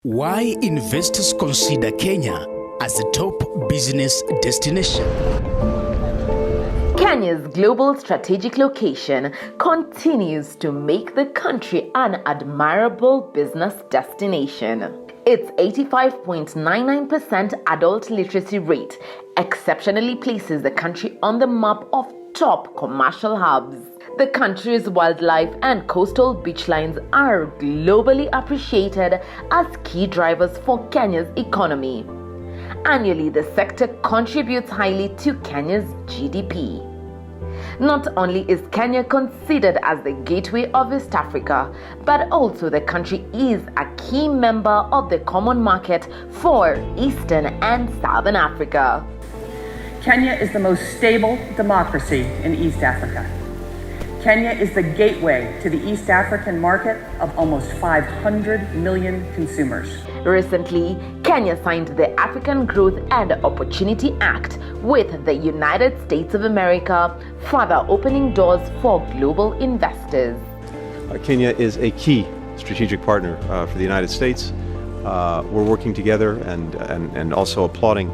Why investors consider Kenya as a top business destination. Kenya's global strategic location continues to make the country an admirable business destination. Its 85.99% adult literacy rate exceptionally places the country on the map of top commercial hubs. The country's wildlife and coastal beachlines are globally appreciated as key drivers for Kenya's economy. Annually, the sector contributes highly to Kenya's GDP. Not only is Kenya considered as the gateway of East Africa, but also the country is a key member of the common market for Eastern and Southern Africa. Kenya is the most stable democracy in East Africa. Kenya is the gateway to the East African market of almost 500 million consumers. Recently, Kenya signed the African Growth and Opportunity Act with the United States of America, further opening doors for global investors. Kenya is a key strategic partner for the United States. We're working together and also applauding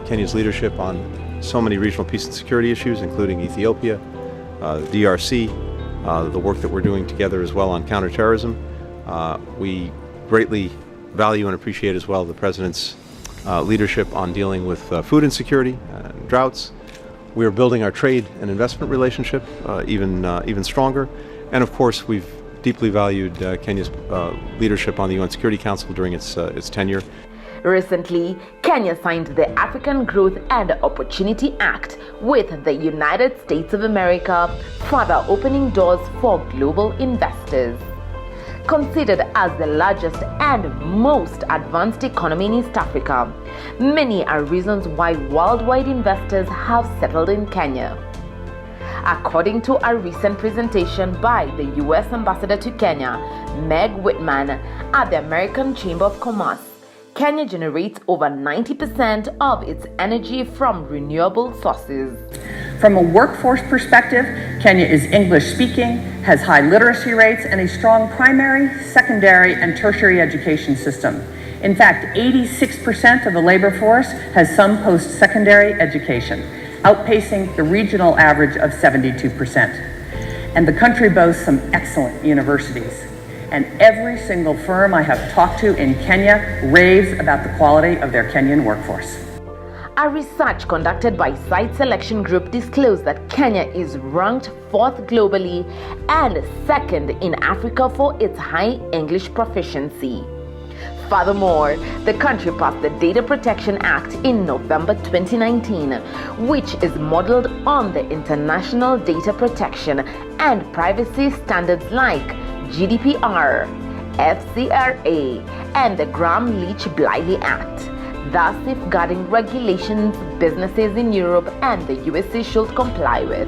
Kenya's leadership on so many regional peace and security issues, including Ethiopia, DRC, the work that we're doing together as well on counterterrorism. We greatly value and appreciate as well the President's leadership on dealing with food insecurity and droughts. We are building our trade and investment relationship even stronger. And of course, we've deeply valued Kenya's leadership on the UN Security Council during its tenure. Recently, Kenya signed the African Growth and Opportunity Act with the United States of America, further opening doors for global investors. Considered as the largest and most advanced economy in East Africa, many are reasons why worldwide investors have settled in Kenya. According to a recent presentation by the U.S. Ambassador to Kenya, Meg Whitman, at the American Chamber of Commerce, Kenya generates over 90% of its energy from renewable sources. From a workforce perspective, Kenya is English speaking, has high literacy rates, and a strong primary, secondary, and tertiary education system. In fact, 86% of the labor force has some post-secondary education, outpacing the regional average of 72%. And the country boasts some excellent universities. And every single firm I have talked to in Kenya raves about the quality of their Kenyan workforce. A research conducted by Site Selection Group disclosed that Kenya is ranked 4th globally and 2nd in Africa for its high English proficiency. Furthermore, the country passed the Data Protection Act in November 2019, which is modeled on the international data protection and privacy standards like GDPR, FCRA, and the Gramm-Leach-Bliley Act, thus safeguarding regulations businesses in Europe and the USA should comply with.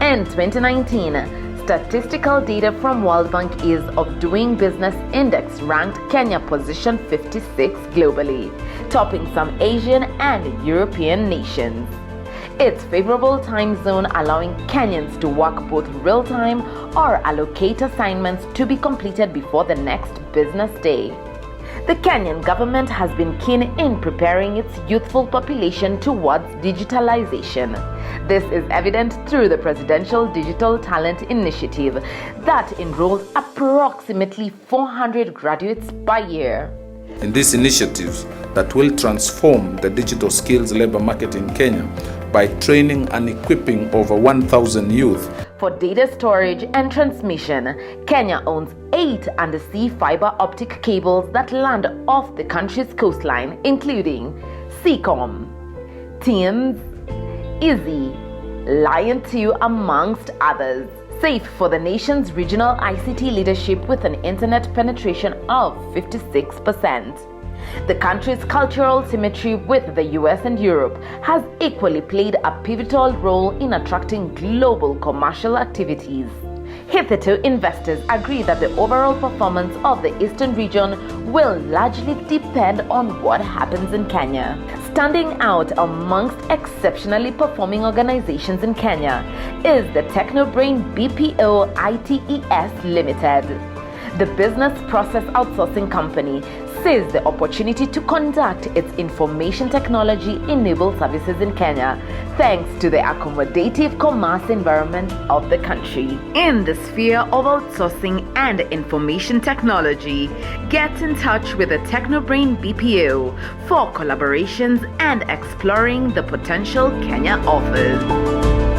In 2019, statistical data from World Bank Ease of Doing Business Index ranked Kenya position 56 globally, topping some Asian and European nations. Its favorable time zone allowing Kenyans to work both real-time or allocate assignments to be completed before the next business day. The Kenyan government has been keen in preparing its youthful population towards digitalization. This is evident through the Presidential Digital Talent Initiative that enrolls approximately 400 graduates per year. In these initiatives that will transform the digital skills labor market in Kenya by training and equipping over 1,000 youth. For data storage and transmission, Kenya owns 8 undersea fiber optic cables that land off the country's coastline, including Seacom, Thames, Easy, Lion 2, amongst others, safe for the nation's regional ICT leadership with an internet penetration of 56%. The country's cultural symmetry with the US and Europe has equally played a pivotal role in attracting global commercial activities. Hitherto, investors agree that the overall performance of the Eastern region will largely depend on what happens in Kenya. Standing out amongst exceptionally performing organizations in Kenya is the Technobrain BPO ITES Limited. The business process outsourcing company seized the opportunity to conduct its information technology-enabled services in Kenya, thanks to the accommodative commerce environment of the country. In the sphere of outsourcing and information technology, get in touch with the TechnoBrain BPO for collaborations and exploring the potential Kenya offers.